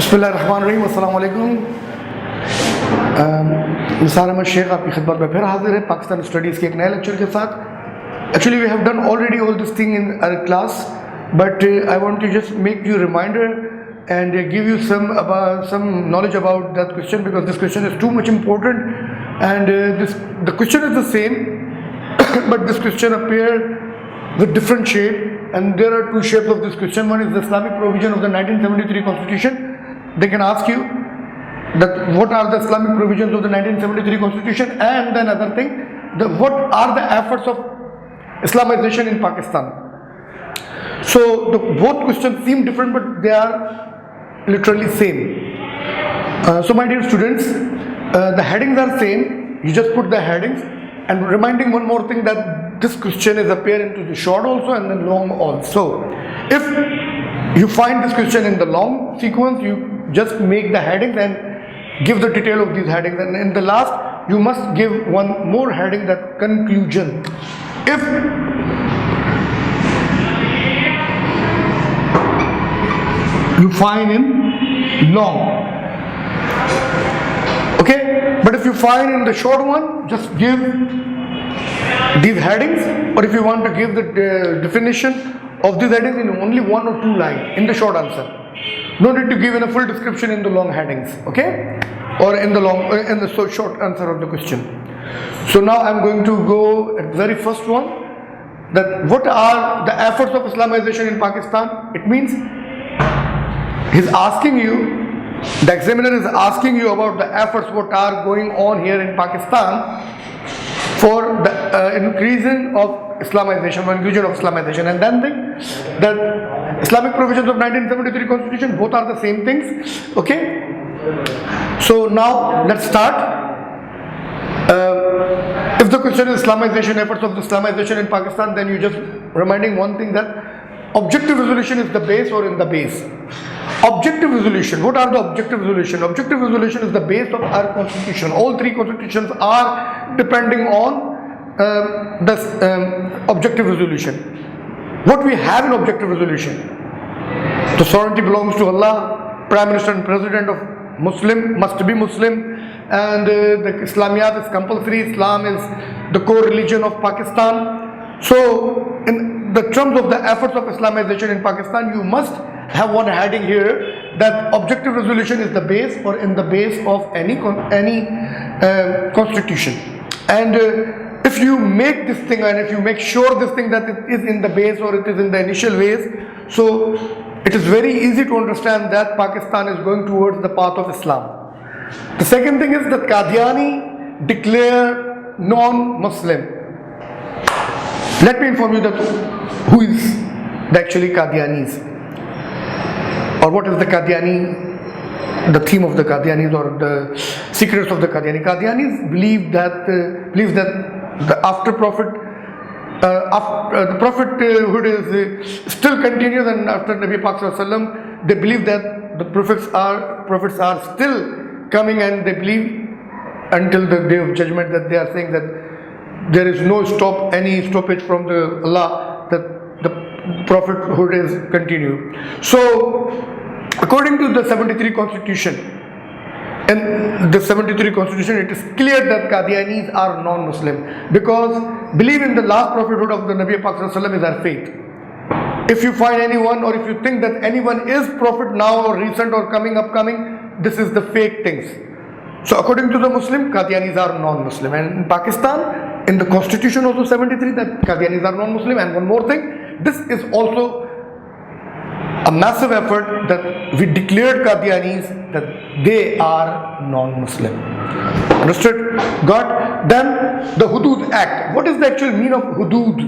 बिस्मिल्लाहिर्रहमानिर्रहीम, अस्सलाम वालेकुम। निसार शेख आपकी खिदमत में फिर हाजिर है पाकिस्तान स्टडीज़ के एक नए लेक्चर के साथ। Actually we have done already all this thing in our class, but I want to just make you reminder and give you some knowledge about that question, because this question is too much important, and the question is the same but this question appear with different shape, and there are two shapes of this question. One is the Islamic provision of the 1973 constitution. They can ask you that what are the Islamic provisions of the 1973 constitution, and then another thing, what are the efforts of Islamization in Pakistan. So both questions seem different, but they are literally same. So my dear students, the headings are same. You just put the headings, and reminding one more thing, that this question is appear into the short also and then long also. If you find this question in the long sequence, you just make the headings and give the detail of these headings, and in the last you must give one more heading, that conclusion. If you find in long, okay, but if you find in the short one, just give these headings, or if you want to give the definition of these headings in only 1 or 2 lines in the short answer. No need to give in a full description in the long headings, okay, or in the so short answer of the question. So now I am going to go at the very first one, that what are the efforts of Islamization in Pakistan. It means he's asking you, the examiner is asking you about the efforts what are going on here in Pakistan for the increasing of Islamization, inclusion of Islamization, and then that Islamic provisions of 1973 constitution, both are the same things, okay. So now let's start. If the question is Islamization, efforts of Islamization in Pakistan, then you just reminding one thing, that objective resolution is the base, or in the base. Objective resolution. What are the objective resolution? Objective resolution is the base of our constitution. All 3 constitutions are depending on this objective resolution. What we have in objective resolution: the sovereignty belongs to Allah. Prime Minister and President of Muslim must be Muslim, and the Islamiyat is compulsory. Islam is the core religion of Pakistan. So in the terms of the efforts of Islamization in Pakistan, you must have one heading here, that objective resolution is the base, or in the base of any constitution. And if you make this thing, and if you make sure this thing that it is in the base, or it is in the initial ways, so it is very easy to understand that Pakistan is going towards the path of Islam. The second thing is that Qadiani declare non-Muslim. Let me inform you that who is the actually Qadianis, or what is the Qadiani, the theme of the Qadianis, or the secrets of the Qadiani. Qadianis believe that the after Prophet, the prophethood is still continues, and after Nabi Pak Sallallahu Alaihi Wasallam, they believe that the prophets are still coming, and they believe until the day of judgment, that they are saying that there is no any stoppage from the Allah, that the prophethood is continued. So according to the 73 constitution, in the 73 constitution, it is clear that Qadianis are non-Muslim, because believe in the last prophethood of the Nabi Pak Sallallahu Alaihi Wasallam is our faith. If you find anyone, or if you think that anyone is prophet now, or recent, or upcoming, this is the fake things. So according to the Muslim, Qadianis are non-Muslim, and in Pakistan, in the constitution also 73, that Qadianis are non-Muslim. And one more thing, this is also a massive effort, that we declared Qadianis that they are non-Muslim. Understood? Got? Then the Hudud Act. What is the actual meaning of Hudud?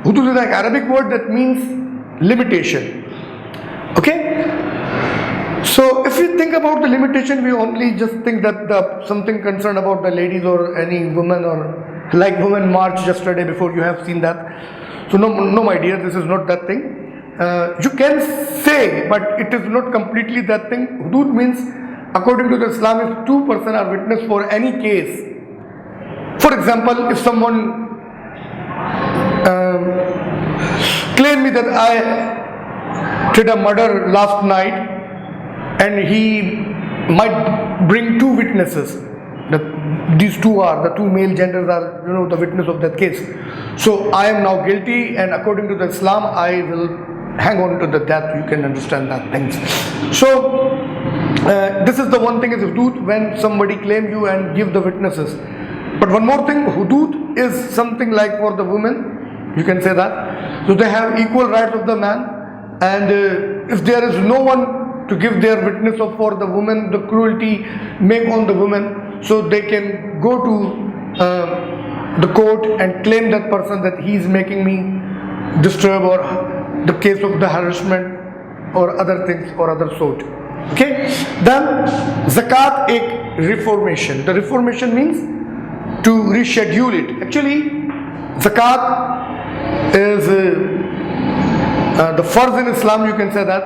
Hudud is an Arabic word that means limitation. Okay? So if you think about the limitation, we only just think that something concerned about the ladies, or any woman, or like women march yesterday before, you have seen that. So no my dear, this is not that thing. You can say, but it is not completely that thing. Hudud means, according to the Islam, if 2 persons are witness for any case. For example, if someone claim me that I did a murder last night, and he might bring two witnesses. These two are, the two male genders are, the witness of that case. So I am now guilty, and according to the Islam, I will hang on to the death. You can understand that things. So this is the one thing is hudud, when somebody claim you and give the witnesses. But one more thing, hudud is something like for the women, you can say that. So they have equal rights of the man, and if there is no one to give their witness of for the woman, the cruelty make on the woman, so they can go to the court and claim that person that he is making me disturb, or the case of the harassment or other things or other sort. Okay, then zakat ek reformation. The reformation means to reschedule it. Actually, zakat is the farz in Islam, you can say that,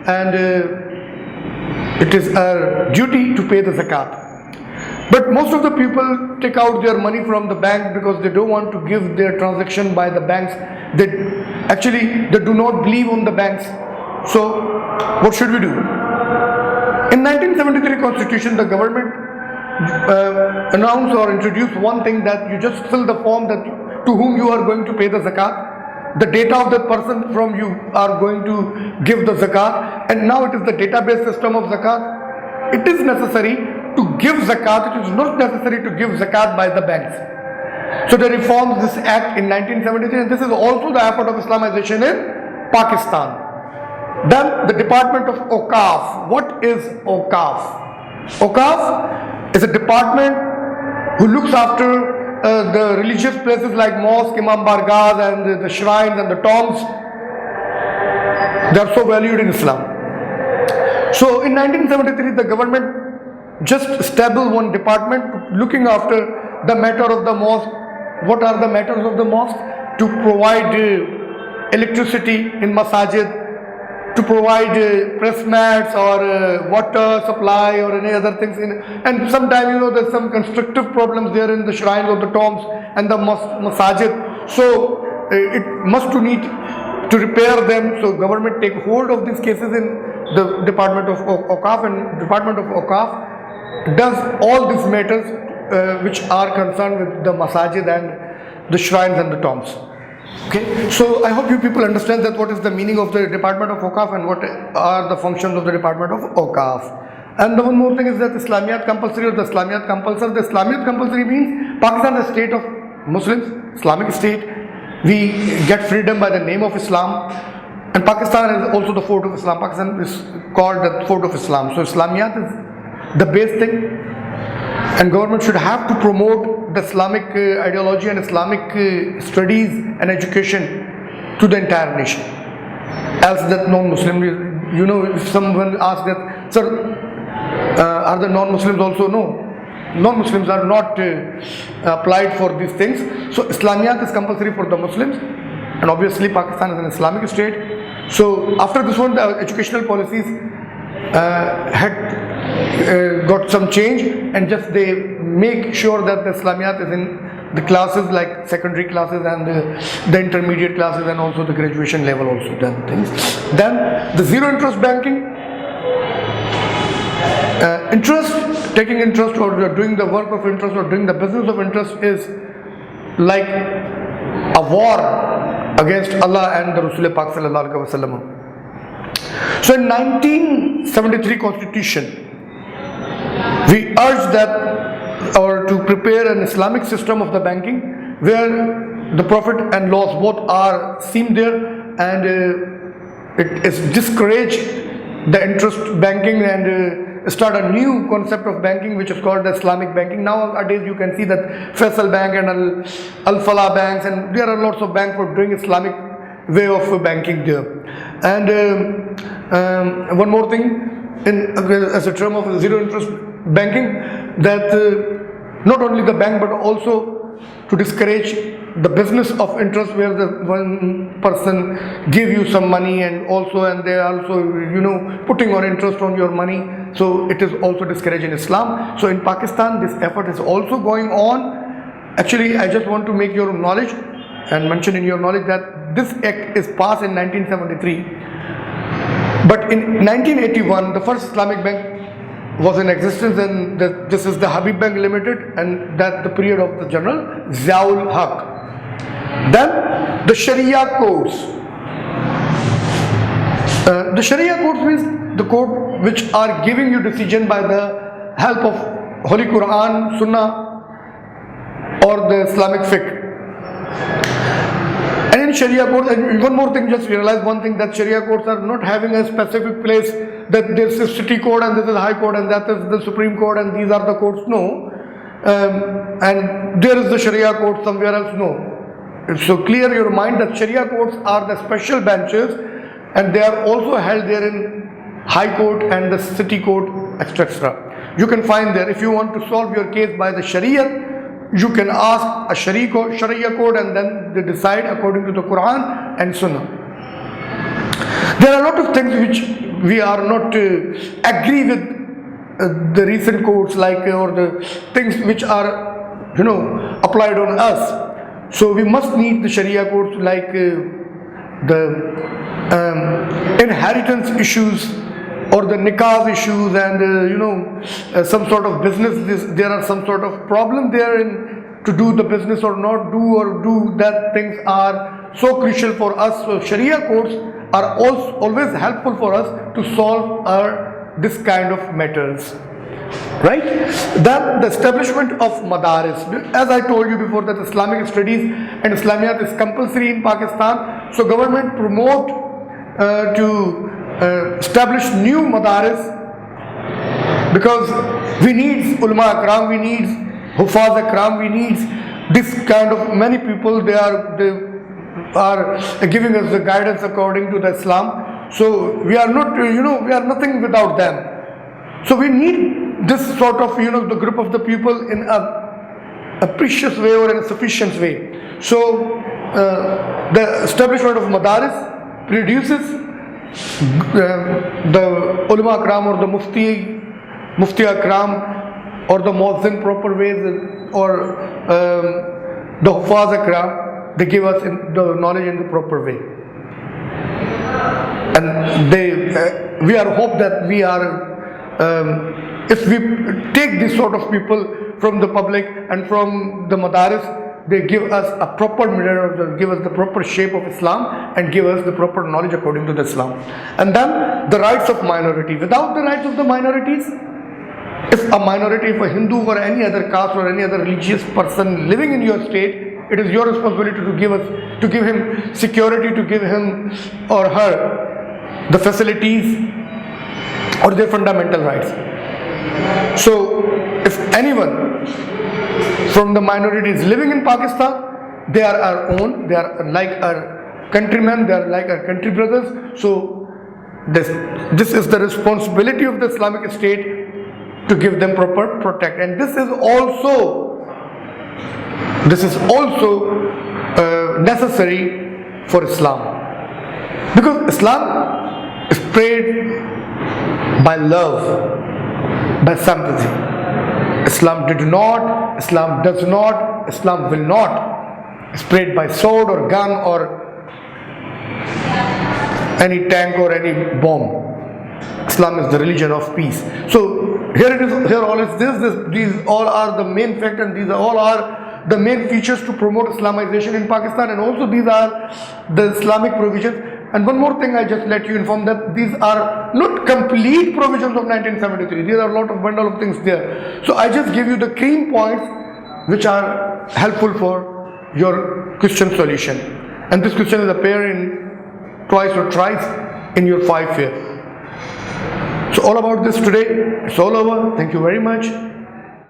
and it is a duty to pay the zakat. But most of the people take out their money from the bank because they don't want to give their transaction by the banks. They do not believe on the banks. So what should we do? In 1973 Constitution, the government announced or introduced one thing, that you just fill the form that to whom you are going to pay the zakat, the data of that person from you are going to give the zakat, and now it is the database system of zakat. It is necessary to give zakat. It is not necessary to give zakat by the banks. So they reformed this act in 1973, and this is also the effort of Islamization in Pakistan. Then the Department of Awqaf. What is Awqaf? Awqaf is a department who looks after the religious places like mosque, Imam Bargahs, and the shrines and the tombs. They are so valued in Islam. So in 1973, the government just established one department looking after the matter of the mosque. What are the matters of the mosque? To provide electricity in masajid, to provide press mats or water supply or any other things. And sometimes there's some constructive problems there in the shrines or the tombs and the masajid. So it must need to repair them. So government take hold of these cases in the Department of Awqaf, and Department of Awqaf does all these matters which are concerned with the masajid and the shrines and the tombs. Okay, so I hope you people understand that what is the meaning of the Department of Awqaf and what are the functions of the Department of Awqaf. And the one more thing is that Islamiyat compulsory or the Islamiyat compulsory. The Islamiyat compulsory means Pakistan is a state of Muslims, Islamic state. We get freedom by the name of Islam, and Pakistan is also the fort of Islam. Pakistan is called the fort of Islam. So Islamiyat is the base thing, and government should have to promote the Islamic ideology and Islamic studies and education to the entire nation. Else that non-Muslim, if someone asks that, sir, are the non-Muslims also? No. Non-Muslims are not applied for these things. So Islamiyat is compulsory for the Muslims, and obviously Pakistan is an Islamic state. So after this one, the educational policies had got some change, and just they make sure that the Islamiyat is in the classes like secondary classes and the intermediate classes, and also the graduation level also done things. Then the zero interest banking, taking interest or doing the work of interest or doing the business of interest is like a war against Allah and the Rasul Pak Sallallahu Alaihi Wasallam. So in 1973 Constitution, we urged that or to prepare an Islamic system of the banking where the profit and loss both are seen there, and it is discouraged the interest banking and start a new concept of banking which is called the Islamic banking. Nowadays you can see that Faisal Bank and Al-Falah banks, and there are lots of banks for doing Islamic way of banking there. And one more thing, as a term of zero interest banking, that not only the bank but also to discourage the business of interest, where the one person give you some money and they are also putting on interest on your money. So it is also discouraged in Islam. So in Pakistan this effort is also going on. Actually, I just want to make your knowledge and mention in your knowledge that this act is passed in 1973 But in 1981, the first Islamic bank was in existence, and this is the Habib Bank Limited, and that the period of the General Ziaul Haq. Then the Sharia courts. The Sharia courts means the court which are giving you decision by the help of Holy Quran, Sunnah, or the Islamic fiqh. And in Sharia courts, and one more thing, just realize one thing, that Sharia courts are not having a specific place that this is city court and this is high court and that is the Supreme Court and these are the courts. No. And there is the Sharia court somewhere else. No. So clear your mind that Sharia courts are the special benches, and they are also held there in high court and the city court, etc. You can find there, if you want to solve your case by the Sharia, you can ask a Sharia court, and then they decide according to the Quran and Sunnah. There are a lot of things which we are not agree with the recent courts, like or the things which are applied on us. So we must need the Sharia courts, like the inheritance issues or the nikah issues, and some sort of business. There are some sort of problem there in to do the business or not do, or do that, things are so crucial for us. So Sharia courts are also always helpful for us to solve this kind of matters. Right? Then the establishment of madaris. As I told you before, that Islamic studies and Islamiyat is compulsory in Pakistan. So government promote to establish new madaris, because we need ulama akram, we need hufaz akram, we need this kind of many people. They are giving us the guidance according to the Islam. So we are not, we are nothing without them. So we need this sort of, the group of the people in a precious way or in a sufficient way. So the establishment of madaris produces the ulama akram or the mufti akram or the muazzin proper ways, or the hufaz akram. They give us the knowledge in the proper way, and we are hope that we are if we take this sort of people from the public and from the madaris, they give us a proper mirror, give us the proper shape of Islam, and give us the proper knowledge according to the Islam. And then the rights of minority. Without the rights of the minorities, if a minority, if a Hindu or any other caste or any other religious person living in your state, it is your responsibility to give him security, to give him or her the facilities or their fundamental rights. So if anyone from the minorities living in Pakistan, they are our own, they are like our countrymen, they are like our country brothers. So this is the responsibility of the Islamic State to give them proper protect. And this is also necessary for Islam, because Islam is spread by love, by sympathy. Islam did not, Islam does not, Islam will not spread by sword or gun or any tank or any bomb. Islam is the religion of peace. So here it is, here all is this, these all are the main fact, and these all are the main features to promote Islamization in Pakistan, and also these are the Islamic provisions. And one more thing, I just let you inform that these are not complete provisions of 1973. There are a lot of bundle of things there. So I just give you the cream points which are helpful for your question solution. And this question is appear in twice or thrice in your 5 year. So all about this today. It's all over. Thank you very much.